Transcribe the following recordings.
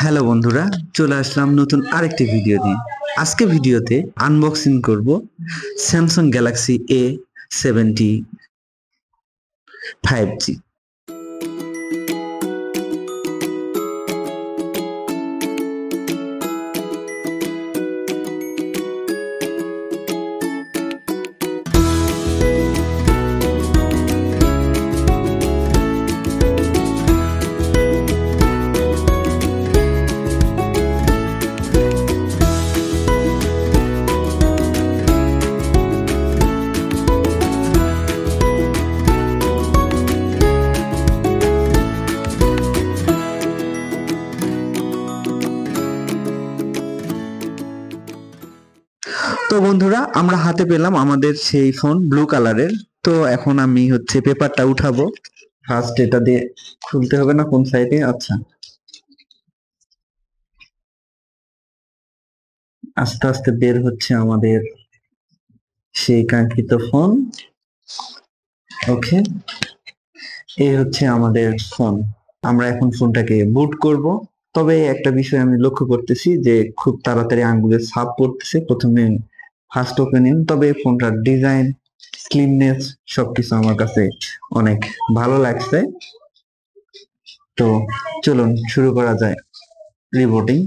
Hello বন্ধুরা, চলে আসলাম নতুন আরেকটি ভিডিও নিয়ে। আজকে ভিডিওতে আনবক্সিং করব স্যামসাং গ্যালাক্সি A75G। তো বন্ধুরা, আমরা হাতে পেলাম আমাদের সেই ফোন ব্লু কালারের। তো এখন আমি পেপারটা উঠাবো। ফার্স্ট এটা দিয়ে খুলতে হবে না কোন সাইডে? আচ্ছা, আস্তে আস্তে বের হচ্ছে আমাদের সেই কাঙ্ক্ষিত ফোন। ওকে, এই হচ্ছে আমাদের ফোন। আমরা এখন ফোনটাকে বুট করব। তবে একটা বিষয় আমি লক্ষ্য করতেছি যে খুব তাড়াতাড়ি আঙ্গুলের ছাপ পড়তেছে প্রথমে ফার্স্ট ওপেনিং। তবে ফোনটার ডিজাইন, স্লিমনেস সবকিছু আমার কাছে অনেক ভালো লাগছে। তো চলুন শুরু করা যায় রিবোটিং।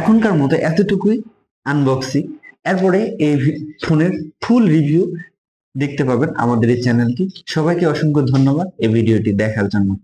এখনকার মতো এতটুকুই আনবক্সিং। এরপরে এই ফোনের ফুল রিভিউ দেখতে পাবেন আমাদের এই চ্যানেলটি। সবাইকে অসংখ্য ধন্যবাদ এই ভিডিওটি দেখার জন্য।